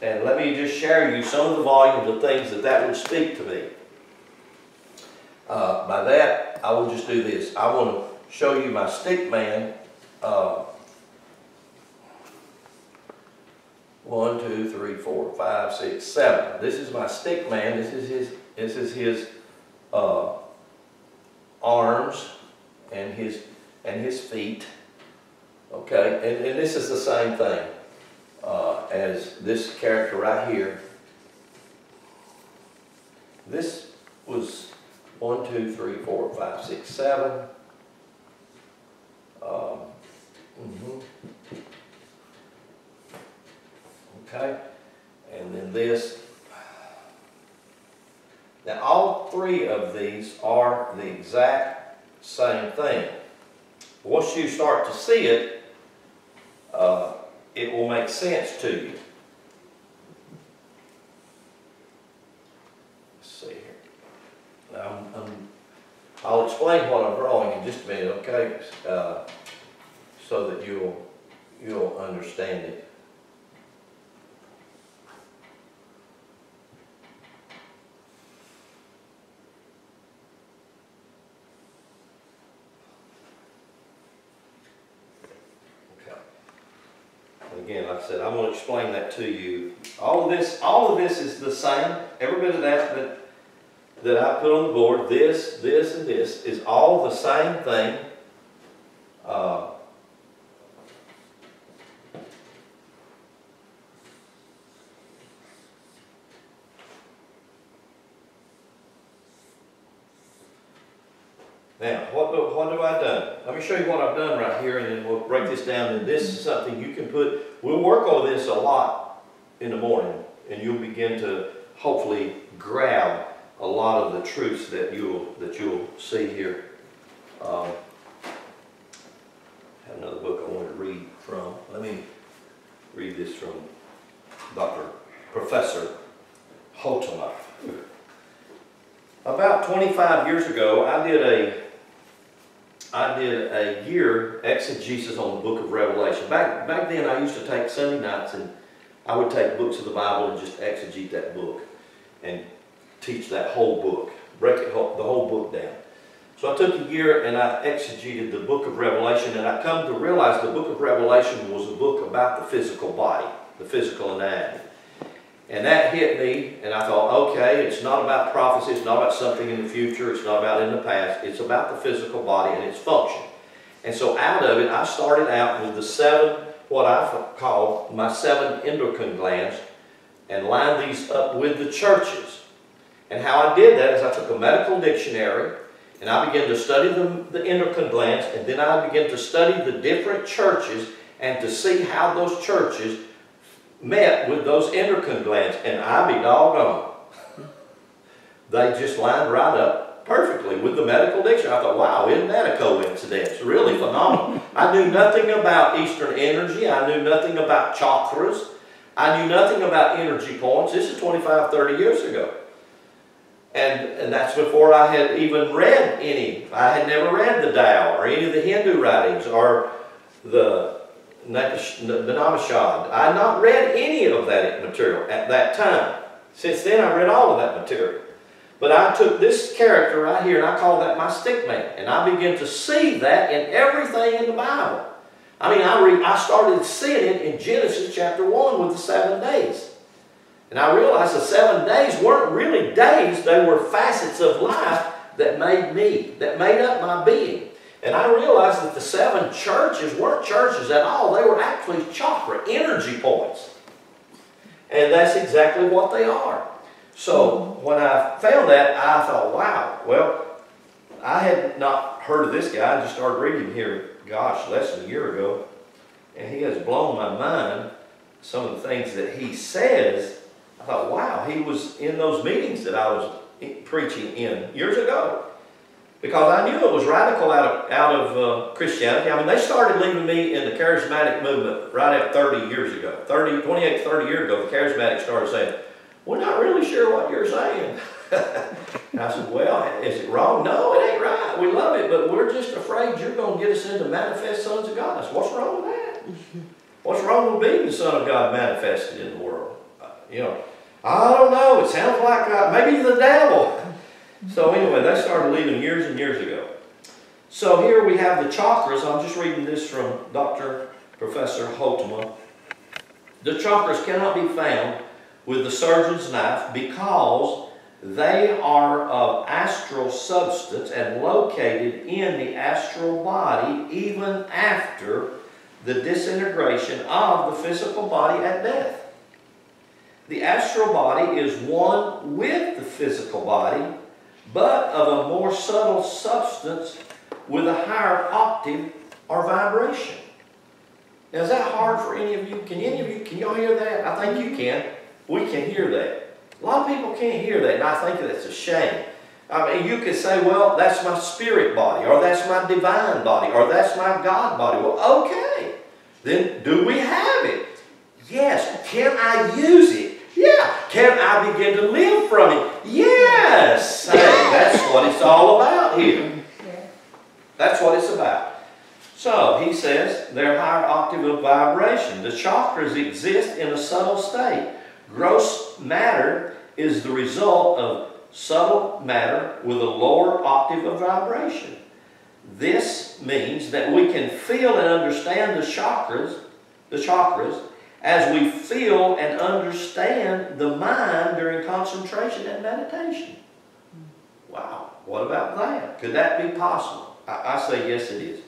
A: And let me just share you some of the volumes of things that would speak to me. By that, I will just do this. I want to show you my stick man. 1, 2, 3, 4, 5, 6, 7. This is my stick man. This is his arms and his feet. Okay, and this is the same thing as this character right here. This was 1, 2, 3, 4, 5, 6, 7. Okay, and then this. Now all 3 of these are the exact same thing. Once you start to see it, it will make sense to you. Let's see here. Now, I'll explain what I'm drawing in just a minute, okay? So that you'll understand it. Again, like I said, I'm going to explain that to you. All of this is the same. Every bit of that I put on the board, this, and this, is all the same thing. Now, what have I done? Let me show you what I've done right here, and then we'll break this down. And this is something you can put, we'll work on this a lot in the morning, and you'll begin to hopefully grab a lot of the truths that you'll see here. I have another book I want to read from. Let me read this from Professor Holtema. About 25 years ago, I did a year exegesis on the book of Revelation. Back then, I used to take Sunday nights and I would take books of the Bible and just exegete that book and teach that whole book, break the whole book down. So I took a year and I exegeted the book of Revelation, and I come to realize the book of Revelation was a book about the physical body, the physical anatomy. And that hit me, and I thought, okay, it's not about prophecy, it's not about something in the future, it's not about in the past, it's about the physical body and its function. And so out of it, I started out with the 7, what I call my 7 endocrine glands, and lined these up with the churches. And how I did that is I took a medical dictionary, and I began to study the endocrine glands, and then I began to study the different churches and to see how those churches met with those endocrine glands, and I be doggone. They just lined right up perfectly with the medical dictionary. I thought, wow, isn't that a coincidence? Really phenomenal. I knew nothing about Eastern energy. I knew nothing about chakras. I knew nothing about energy points. This is 25, 30 years ago. And that's before I had even read any. I had never read the Tao or any of the Hindu writings or the Upanishad. I had not read any of that material at that time. Since then, I read all of that material. But I took this character right here, and I call that my stick man. And I began to see that in everything in the Bible. I mean, I started seeing it in Genesis chapter 1 with the 7 days. And I realized the 7 days weren't really days, they were facets of life that made me, that made up my being. And I realized that the 7 churches weren't churches at all. They were actually chakra, energy points. And that's exactly what they are. So when I found that, I thought, wow, well, I had not heard of this guy. I just started reading here, gosh, less than a year ago. And he has blown my mind, some of the things that he says. I thought, wow, he was in those meetings that I was preaching in years ago. Because I knew it was radical out of Christianity. I mean, they started leaving me in the charismatic movement right at 30 years ago. 28 to 30 years ago, the charismatics started saying, we're not really sure what you're saying. And I said, well, is it wrong? No, it ain't right. We love it, but we're just afraid you're going to get us into manifest sons of God. I said, what's wrong with that? What's wrong with being the Son of God manifested in the world? You know, I don't know. It sounds like maybe the devil. So anyway, they started leaving years and years ago. So here we have the chakras. I'm just reading this from Professor Holtema. The chakras cannot be found with the surgeon's knife because they are of astral substance and located in the astral body even after the disintegration of the physical body at death. The astral body is one with the physical body, but of a more subtle substance with a higher octave or vibration. Now, is that hard for any of you? Can y'all hear that? I think you can. We can hear that. A lot of people can't hear that, and I think that's a shame. I mean, you could say, well, that's my spirit body, or that's my divine body, or that's my God body. Well, okay. Then, do we have it? Yes. Can I use it? Yeah. Can I begin to live from it? Yes. Hey, that's what it's all about here. That's what it's about. So, he says, they're higher octave of vibration. The chakras exist in a subtle state. Gross matter is the result of subtle matter with a lower octave of vibration. This means that we can feel and understand the chakras as we feel and understand the mind during concentration and meditation. Wow, what about that? Could that be possible? I say yes, it is.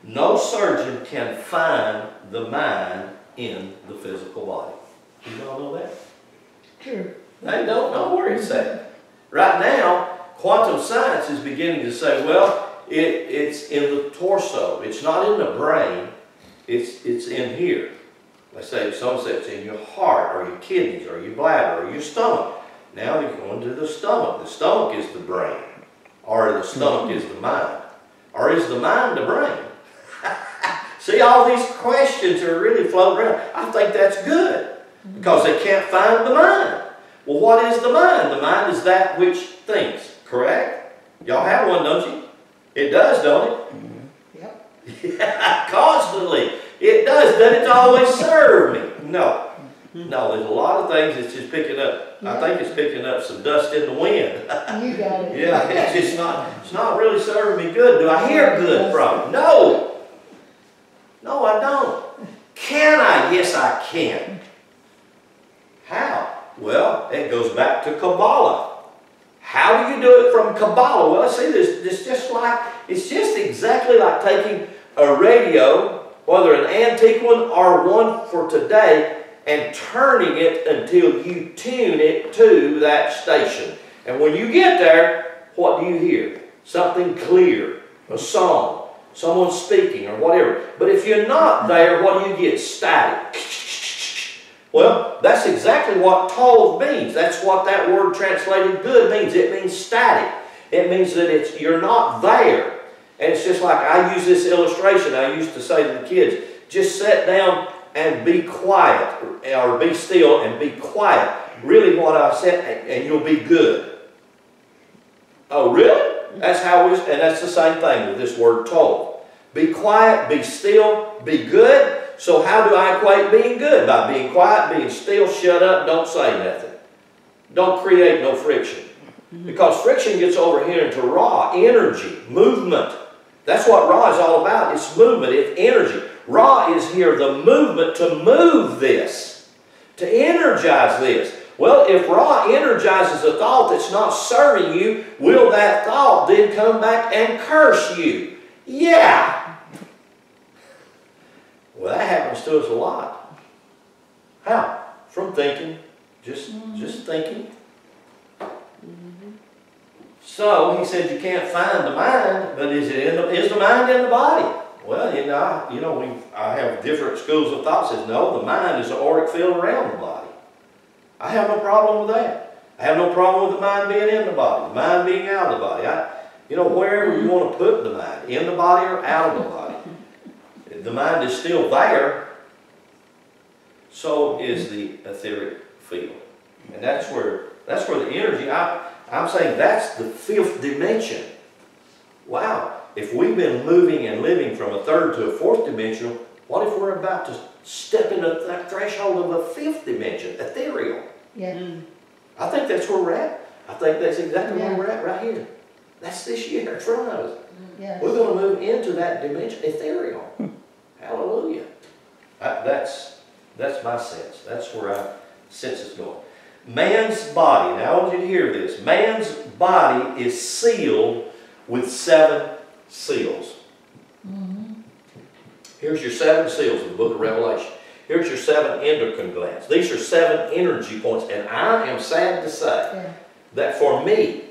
A: No surgeon can find the mind in the physical body. Do you all know that?
E: Sure.
A: They don't know where it's at. Right now, quantum science is beginning to say, well, it's in the torso. It's not in the brain. It's in here. Let's say some say it's in your heart or your kidneys or your bladder or your stomach. Now they're going to the stomach. The stomach is the brain, or the stomach is the mind, or is the mind the brain? See, all these questions are really floating around. I think that's good because they can't find the mind. Well, what is the mind? The mind is that which thinks, correct? Y'all have one, don't you? It does, don't it?
E: Yep.
A: Yeah, constantly. It does. Doesn't it always serve me? No. No, there's a lot of things it's just picking up. I think it's picking up some dust in the wind.
E: You got it.
A: Yeah, it's not really serving me good. Do I hear good from it? No. No, I don't. Can I? Yes, I can. How? Well, it goes back to Kabbalah. How do you do it from Kabbalah? Well, see, it's just exactly like taking a radio, whether an antique one or one for today, and turning it until you tune it to that station. And when you get there, what do you hear? Something clear, a song, someone speaking or whatever. But if you're not there, what do you get? Static. Well, that's exactly what tov means. That's what that word translated good means. It means static. It means that you're not there. And it's just like I use this illustration. I used to say to the kids, just sit down and be quiet, or be still and be quiet. Really what I said, and you'll be good. Oh, really? That's how and that's the same thing with this word tov. Be quiet, be still, be good. So how do I equate being good? By being quiet, being still, shut up, don't say nothing. Don't create no friction. Because friction gets over here into raw energy, movement. That's what raw is all about. It's movement, it's energy. Ra is here, the movement to move this, to energize this. Well, if Ra energizes a thought that's not serving you, will that thought then come back and curse you? Yeah. Well, that happens to us a lot. How? From thinking, just thinking. So he said you can't find the mind, but is the mind in the body? Well, I have different schools of thought. Says no, the mind is the auric field around the body. I have no problem with that. I have no problem with the mind being in the body, the mind being out of the body. Wherever you want to put the mind, in the body or out of the body, the mind is still there. So is the etheric field, and that's where the energy. I'm saying that's the fifth dimension. Wow. If we've been moving and living from a third to a fourth dimension, what if we're about to step into that threshold of a fifth dimension, ethereal?
E: Yeah.
A: I think that's where we're at. I think that's exactly where we're at right here. That's this year in front of us.
E: Yeah.
A: We're going to move into that dimension, ethereal. Hallelujah. That's my sense. That's where I sense it's going. Man's body, now I want you to hear this. Man's body is sealed with 7 seals. Here's your 7 seals in the book of Revelation. Here's your 7 endocrine glands. These are 7 energy points. And I am sad to say that for me,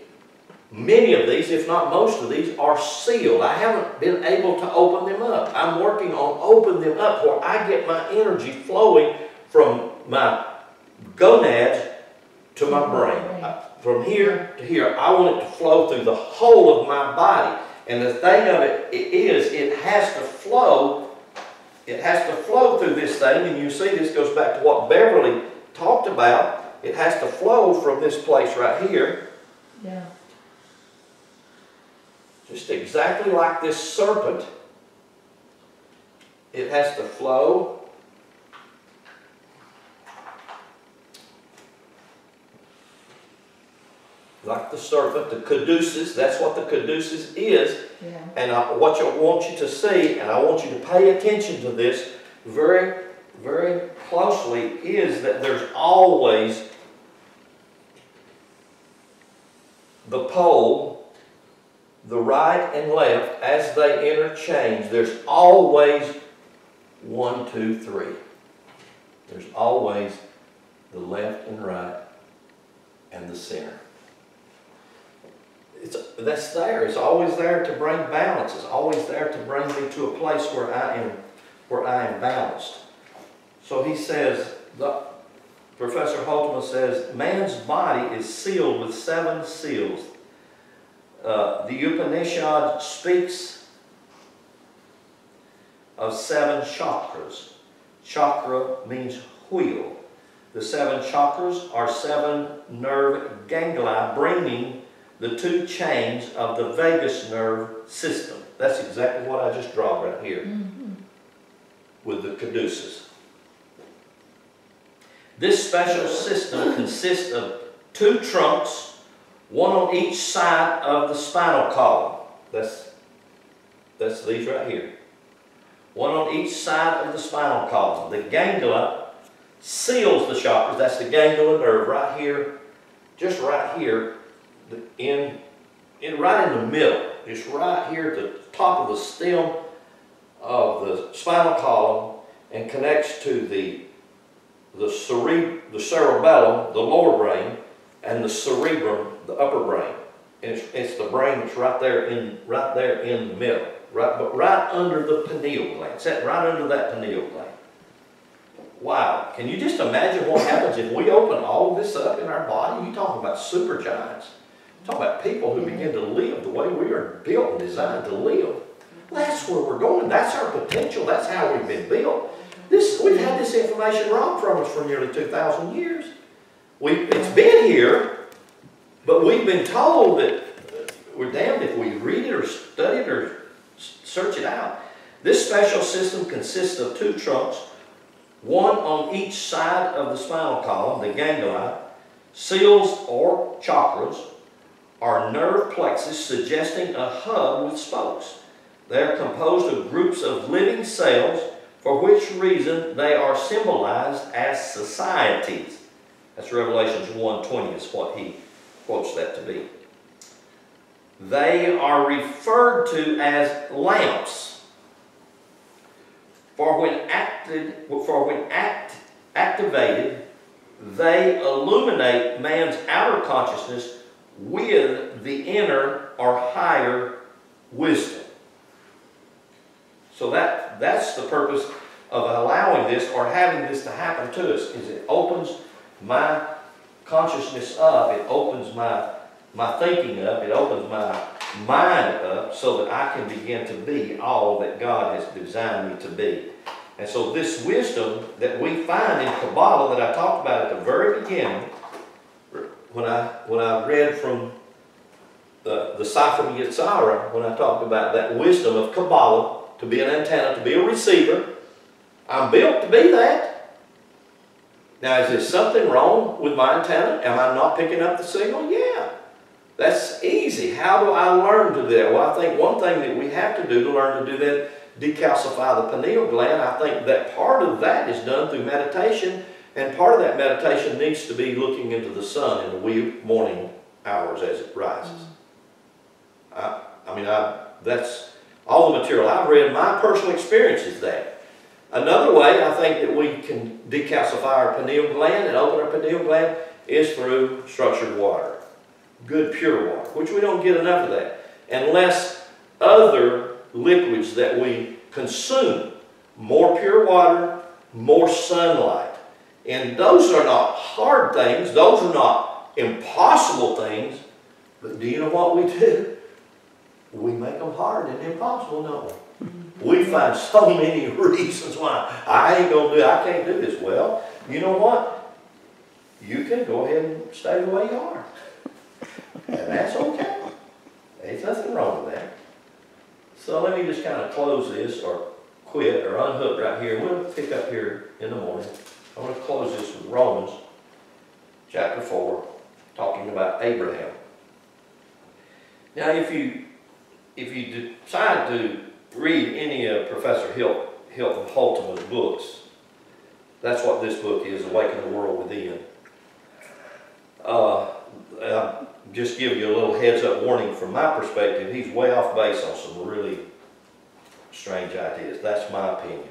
A: many of these, if not most of these, are sealed. I haven't been able to open them up. I'm working on opening them up where I get my energy flowing from my gonads to my brain. From here to here. I want it to flow through the whole of my body. And the thing of it is, it has to flow. It has to flow through this thing. And you see, this goes back to what Beverly talked about. It has to flow from this place right here.
E: Yeah.
A: Just exactly like this serpent. It has to flow like the serpent, the caduceus. That's what the caduceus is.
E: Yeah.
A: And what I want you to see, and I want you to pay attention to this very, very closely, is that there's always the pole, the right and left, as they interchange. There's always 1, 2, 3. There's always the left and right and the center. that's there. It's always there to bring balance. It's always there to bring me to a place where I am balanced. So he says, Professor Halteman says, man's body is sealed with 7 seals. The Upanishad speaks of 7 chakras. Chakra means wheel. The 7 chakras are 7 nerve ganglia bringing the 2 chains of the vagus nerve system. That's exactly what I just draw right here with the caduceus. This special system consists of 2 trunks, one on each side of the spinal column. That's these right here. One on each side of the spinal column. The ganglia seals the chakras. That's the ganglion nerve right here, just right here, right in the middle. It's right here at the top of the stem of the spinal column and connects to the cerebellum, the lower brain, and the cerebrum, the upper brain. It's the brain that's right there in the middle, right under the pineal gland. Set right under that pineal gland. Wow! Can you just imagine what happens if we open all this up in our body? You talk about supergiants. You talk about people who begin to live the way we are built and designed to live. That's where we're going. That's our potential. That's how we've been built. We've had this information robbed from us for nearly 2,000 years. It's been here, but we've been told that we're damned if we read it or study it or search it out. This special system consists of 2 trunks, one on each side of the spinal column, the ganglia. Seals or chakras are nerve plexus suggesting a hub with spokes. They are composed of groups of living cells, for which reason they are symbolized as societies. That's Revelations 1:20 is what he quotes that to be. They are referred to as lamps. For when activated, they illuminate man's outer consciousness with the inner or higher wisdom. So that's the purpose of allowing this or having this to happen to us, is it opens my consciousness up, it opens my thinking up, it opens my mind up so that I can begin to be all that God has designed me to be. And so this wisdom that we find in Kabbalah that I talked about at the very beginning, when I read from the Sefer Yetzirah, when I talked about that wisdom of Kabbalah, to be an antenna, to be a receiver, I'm built to be that. Now, is there something wrong with my antenna? Am I not picking up the signal? Yeah. That's easy. How do I learn to do that? Well, I think one thing that we have to do to learn to do that, decalcify the pineal gland, I think that part of that is done through meditation, and part of that meditation needs to be looking into the sun in the wee morning hours as it rises. That's all the material I've read. My personal experience is that. Another way I think that we can decalcify our pineal gland and open our pineal gland is through structured water. Good pure water, which we don't get enough of that. Unless other liquids that we consume, more pure water, more sunlight. And those are not hard things, those are not impossible things, but do you know what we do? We make them hard and impossible, don't we? We find so many reasons why I can't do this. Well, you know what? You can go ahead and stay the way you are. And that's okay. There's nothing wrong with that. So let me just kind of close this or quit or unhook right here. We'll pick up here in the morning. I'm going to close this with Romans chapter 4, talking about Abraham. Now, if you decide to read any of Professor Hilton Halteman's books, that's what this book is, Awaken the World Within. I'll just give you a little heads-up warning from my perspective. He's way off base on some really strange ideas. That's my opinion.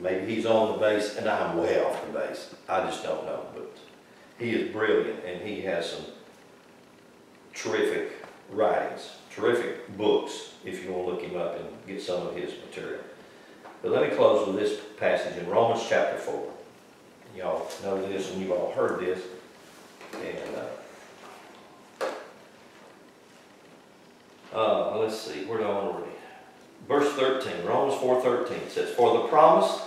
A: Maybe he's on the base and I'm way off the base. I just don't know. But he is brilliant and he has some terrific writings, terrific books, if you want to look him up and get some of his material. But let me close with this passage in Romans chapter 4. Y'all know this and you've all heard this. And let's see, where do I want to read? Verse 13, Romans 4:13 says, "For the promise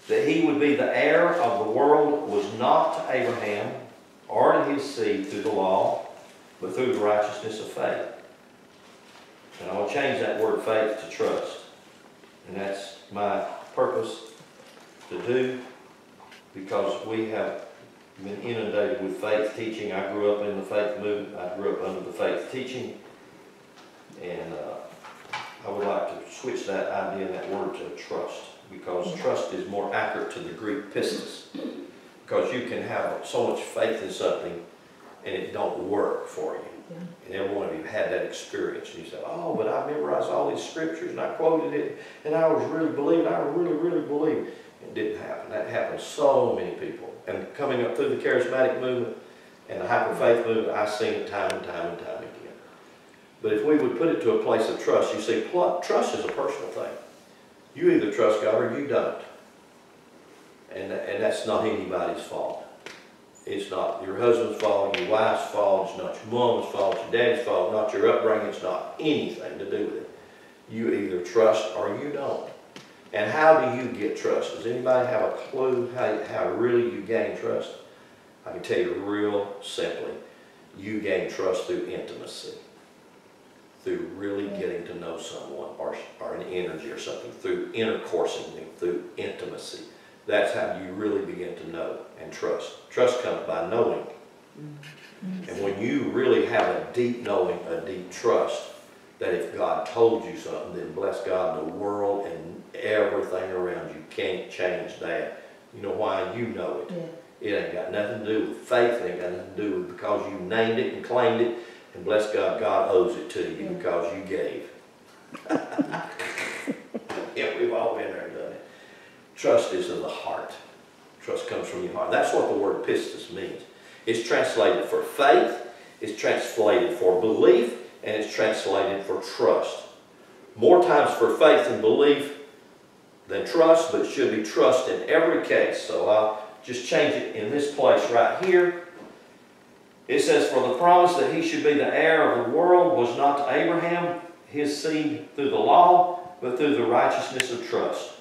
A: that he would be the heir of the world was not to Abraham or to his seed through the law, but through the righteousness of faith." And I will change that word faith to trust. And that's my purpose to do, because we have been inundated with faith teaching. I grew up in the faith movement. I grew up under the faith teaching. And I would like to switch that idea and that word to trust, because trust is more accurate to the Greek pistis. Because you can have so much faith in something and it don't work for you.
E: Yeah.
A: And every one of you had that experience. You said, "Oh, but I memorized all these scriptures and I quoted it and I was really believing, I really believed." It didn't happen. That happened to so many people. And coming up through the charismatic movement and the hyper faith movement, I've seen it time and time and time again. But if we would put it to a place of trust, you see, trust is a personal thing. You either trust God or you don't. And that's not anybody's fault. It's not your husband's fault, your wife's fault, it's not your mom's fault, your daddy's fault, not your upbringing, it's not anything to do with it. You either trust or you don't. And how do you get trust? Does anybody have a clue how really you gain trust? I can tell you real simply. You gain trust through intimacy. Through really getting to know someone or an energy or something. Through intercoursing them, through intimacy. That's how you really begin to know and trust. Trust comes by knowing. And when you really have a deep knowing, a deep trust, that if God told you something, then bless God, the world and everything around you can't change that. You know why? You know it.
E: Yeah.
A: It ain't got nothing to do with faith. It ain't got nothing to do with because you named it and claimed it. And bless God, God owes it to you because you gave. Yeah, we've all been there and done it. Trust is of the heart. Trust comes from your heart. That's what the word pistis means. It's translated for faith, it's translated for belief, and it's translated for trust. More times for faith and belief than trust, but it should be trust in every case. So I'll just change it in this place right here. It says, "For the promise that he should be the heir of the world was not to Abraham, his seed through the law, but through the righteousness of trust.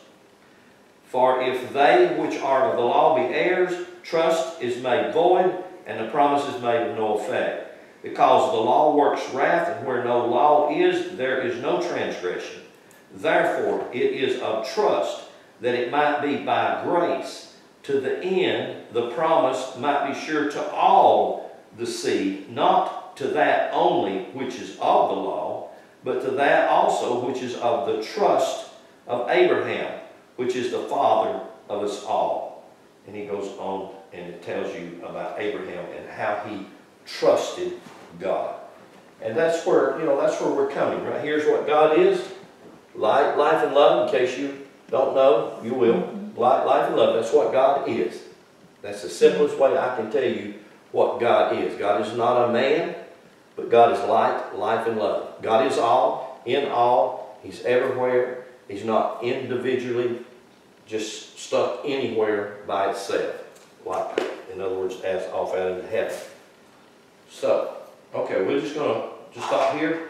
A: For if they which are of the law be heirs, trust is made void, and the promise is made of no effect. Because the law works wrath, and where no law is, there is no transgression. Therefore it is of trust, that it might be by grace, to the end the promise might be sure to all the seed, not to that only which is of the law, but to that also which is of the trust of Abraham, which is the father of us all." And he goes on and it tells you about Abraham and how he trusted God. And that's where, that's where we're coming. Right here's what God is. Light, life, and love. In case you don't know, you will. Light, life, and love. That's what God is. That's the simplest way I can tell you what God is. God is not a man, but God is light, life, and love. God is all, in all. He's everywhere. He's not individually just stuck anywhere by itself. Like, in other words, as off out into heaven. So, okay, we're just going to stop here.